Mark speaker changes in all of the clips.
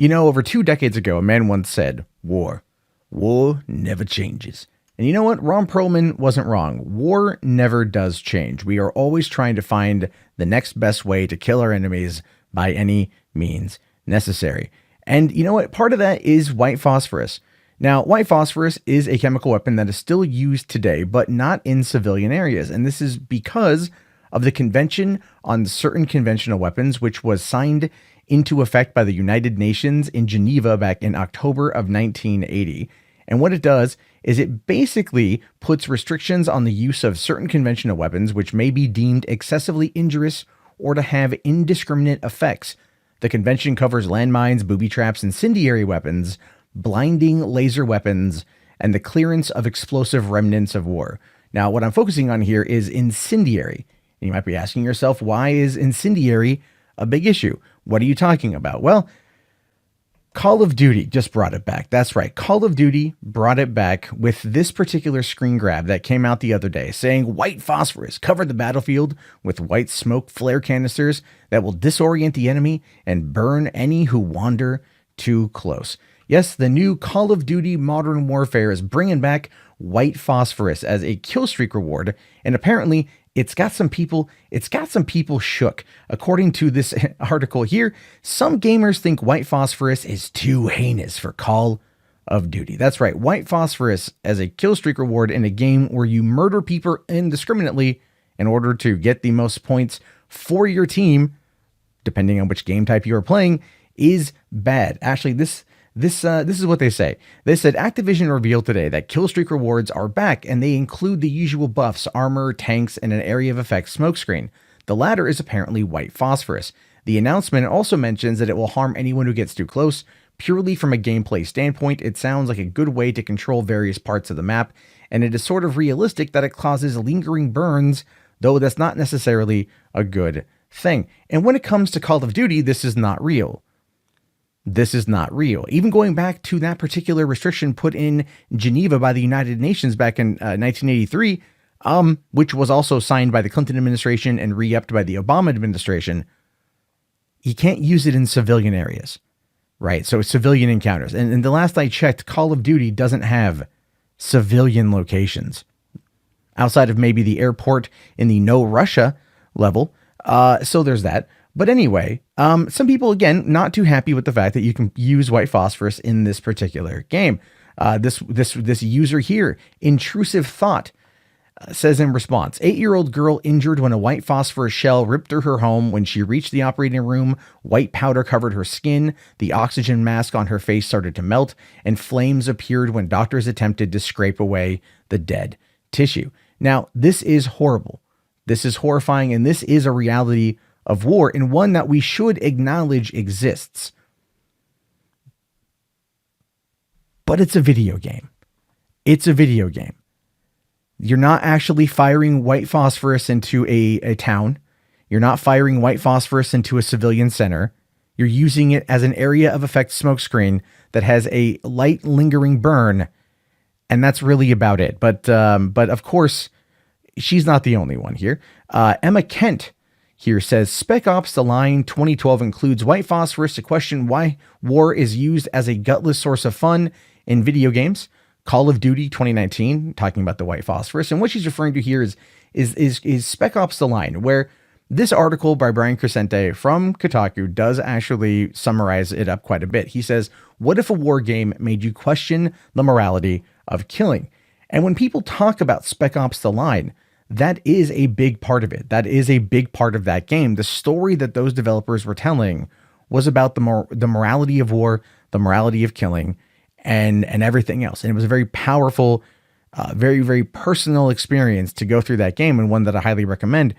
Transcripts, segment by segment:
Speaker 1: Over 2 decades ago, a man once said, War never changes. And you know what? Ron Perlman wasn't wrong. War never does change. We are always trying to find the next best way to kill our enemies by any means necessary. And you know what? Part of that is white phosphorus. Now, white phosphorus is a chemical weapon that is still used today, but not in civilian areas. And this is because of the Convention on Certain Conventional Weapons, which was signed into effect by the United Nations in Geneva back in October of 1980. And what it does is it basically puts restrictions on the use of certain conventional weapons which may be deemed excessively injurious or to have indiscriminate effects. The convention covers landmines, booby traps, incendiary weapons, blinding laser weapons, and the clearance of explosive remnants of war. Now, what I'm focusing on here is incendiary. And you might be asking yourself, why is incendiary a big issue? What are you talking about? Well, Call of Duty just brought it back. That's right. Call of Duty brought it back with this particular screen grab that came out the other day saying white phosphorus covered the battlefield with white smoke flare canisters that will disorient the enemy and burn any who wander too close. Yes, the new Call of Duty Modern Warfare is bringing back white phosphorus as a killstreak reward, and apparently it's got some people shook. According to this article here, some gamers think white phosphorus is too heinous for Call of Duty. That's right, white phosphorus as a killstreak reward in a game where you murder people indiscriminately in order to get the most points for your team, depending on which game type you are playing, is bad. Actually, this is what they say. They said Activision revealed today that killstreak rewards are back, and they include the usual buffs, armor, tanks, and an area of effect smokescreen. The latter is apparently white phosphorus. The announcement also mentions that it will harm anyone who gets too close. Purely from a gameplay standpoint, it sounds like a good way to control various parts of the map, and it is sort of realistic that it causes lingering burns, though that's not necessarily a good thing. And when it comes to Call of Duty, this is not real. This is not real. Even going back to that particular restriction put in Geneva by the United Nations back in 1983, which was also signed by the Clinton administration and re-upped by the Obama administration, you can't use it in civilian areas, right? So civilian encounters. And the last I checked, Call of Duty doesn't have civilian locations outside of maybe the airport in the no Russia level. So there's that. But anyway, some people, again, not too happy with the fact that you can use white phosphorus in this particular game. This user here, Intrusive Thought, says in response, 8-year-old girl injured when a white phosphorus shell ripped through her home. When she reached the operating room, white powder covered her skin. The oxygen mask on her face started to melt, and flames appeared when doctors attempted to scrape away the dead tissue. Now, this is horrible. This is horrifying, and this is a reality of war, and one that we should acknowledge exists. But it's a video game. It's a video game. You're not actually firing white phosphorus into a town. You're not firing white phosphorus into a civilian center. You're using it as an area of effect smokescreen that has a light lingering burn, and that's really about it. But of course, she's not the only one here. Emma Kent here says, Spec Ops The Line 2012 includes white phosphorus to question why war is used as a gutless source of fun in video games. Call of Duty 2019, talking about the white phosphorus. And what she's referring to here is Spec Ops The Line, where this article by Brian Crescente from Kotaku does actually summarize it up quite a bit. He says, what if a war game made you question the morality of killing? And when people talk about Spec Ops The Line, that is a big part of it. That is a big part of that game. The story that those developers were telling was about the morality of war, the morality of killing, and everything else. And it was a very powerful, very, very personal experience to go through that game, and one that I highly recommend,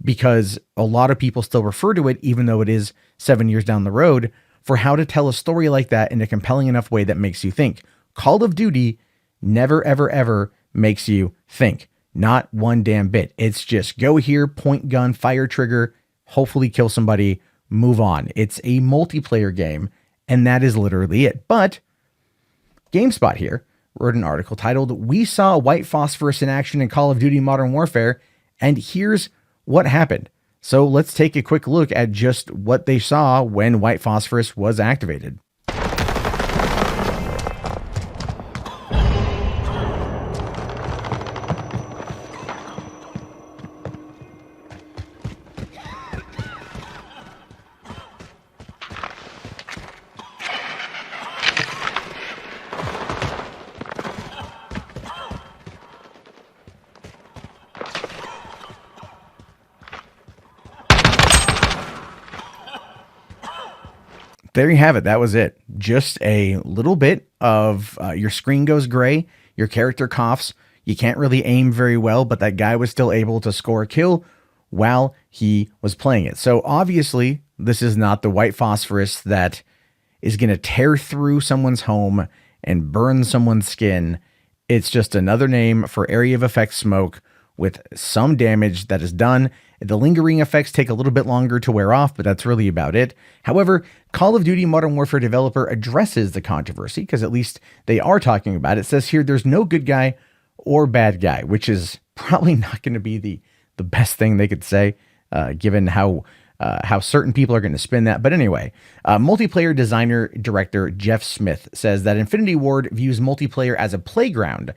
Speaker 1: because a lot of people still refer to it, even though it is 7 years down the road, for how to tell a story like that in a compelling enough way that makes you think. Call of Duty never, ever, ever makes you think. Not one damn bit. It's just go here, point gun, fire trigger, hopefully kill somebody, move on. It's a multiplayer game, and that is literally it. But GameSpot here wrote an article titled, We Saw White Phosphorus in Action in Call of Duty Modern Warfare, and here's what happened. So let's take a quick look at just what they saw when white phosphorus was activated. There you have it. That was it. Just a little bit of your screen goes gray, your character coughs. You can't really aim very well, but that guy was still able to score a kill while he was playing it. So obviously, this is not the White Phosphorus that is going to tear through someone's home and burn someone's skin. It's just another name for area of effect smoke with some damage that is done. The lingering effects take a little bit longer to wear off, but that's really about it. However, Call of Duty Modern Warfare developer addresses the controversy, because at least they are talking about it. It says here there's no good guy or bad guy, which is probably not going to be the best thing they could say, given how certain people are going to spin that. But anyway, multiplayer designer director Jeff Smith says that Infinity Ward views multiplayer as a playground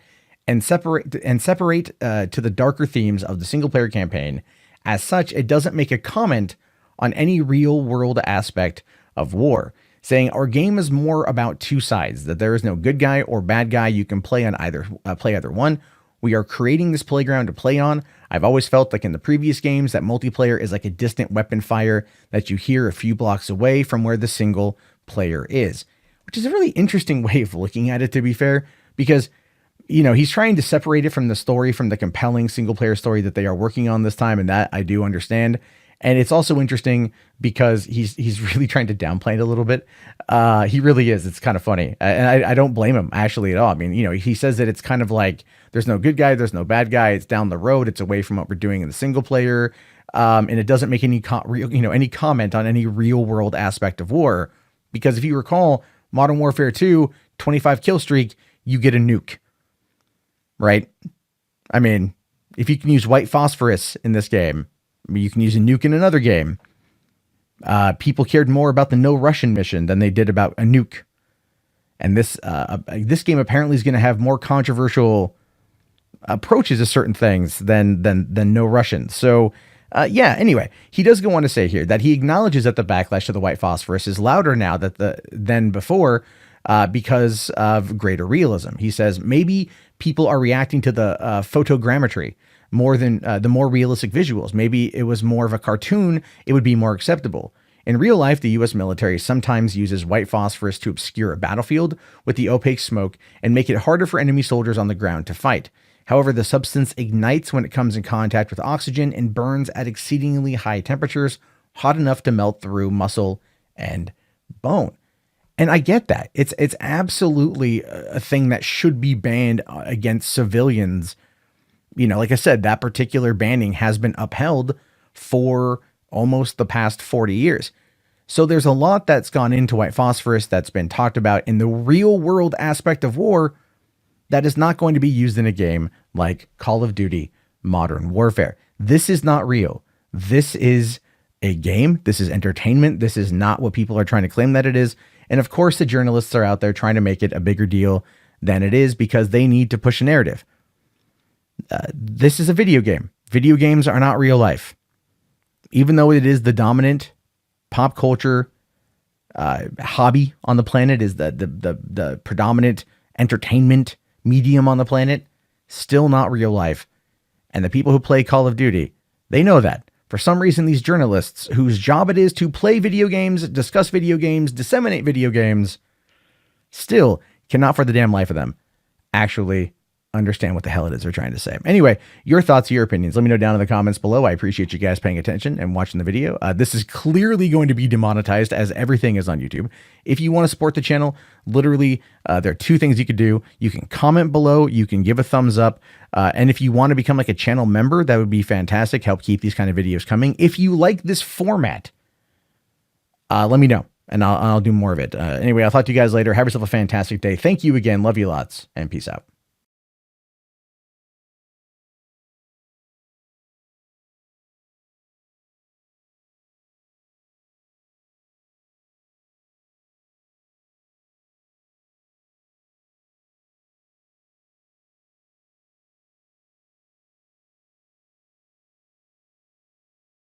Speaker 1: and separate to the darker themes of the single player campaign. As such, it doesn't make a comment on any real world aspect of war, saying our game is more about two sides, that there is no good guy or bad guy. You can play on either one. We are creating this playground to play on. I've always felt like in the previous games that multiplayer is like a distant weapon fire that you hear a few blocks away from where the single player is, which is a really interesting way of looking at it, to be fair, because he's trying to separate it from the story, from the compelling single player story that they are working on this time. And that I do understand. And it's also interesting because he's really trying to downplay it a little bit. He really is. It's kind of funny. And I don't blame him actually at all. I mean, he says that it's kind of like there's no good guy, there's no bad guy. It's down the road. It's away from what we're doing in the single player. And it doesn't make any any comment on any real world aspect of war. Because if you recall, Modern Warfare 2, 25 kill streak, you get a nuke. Right? I mean, if you can use White Phosphorus in this game, you can use a nuke in another game. People cared more about the no Russian mission than they did about a nuke. And this game apparently is going to have more controversial approaches to certain things than no Russian. So anyway, he does go on to say here that he acknowledges that the backlash to the White Phosphorus is louder now than before because of greater realism. He says maybe people are reacting to the photogrammetry more than the more realistic visuals. Maybe it was more of a cartoon, it would be more acceptable. In real life, the US military sometimes uses white phosphorus to obscure a battlefield with the opaque smoke and make it harder for enemy soldiers on the ground to fight. However, the substance ignites when it comes in contact with oxygen and burns at exceedingly high temperatures, hot enough to melt through muscle and bone. And I get that. It's absolutely a thing that should be banned against civilians. Like I said, that particular banning has been upheld for almost the past 40 years. So there's a lot that's gone into white phosphorus that's been talked about in the real world aspect of war that is not going to be used in a game like Call of Duty Modern Warfare. This is not real. This is a game. This is entertainment. This is not what people are trying to claim that it is. And of course, the journalists are out there trying to make it a bigger deal than it is because they need to push a narrative. This is a video game. Video games are not real life. Even though it is the dominant pop culture hobby on the planet, is the predominant entertainment medium on the planet, still not real life. And the people who play Call of Duty, they know that. For some reason, these journalists whose job it is to play video games, discuss video games, disseminate video games, still cannot for the damn life of them actually understand what the hell it is they're trying to say. Anyway, your thoughts, your opinions, let me know down in the comments below. I appreciate you guys paying attention and watching the video. This is clearly going to be demonetized, as everything is on YouTube. If you want to support the channel, literally, there are two things you could do. You can comment below, you can give a thumbs up, and if you want to become like a channel member, that would be fantastic. Help keep these kind of videos coming. If you like this format, let me know, and I'll do more of it. Anyway, I'll talk to you guys later. Have yourself a fantastic day. Thank you again. Love you lots, and peace out.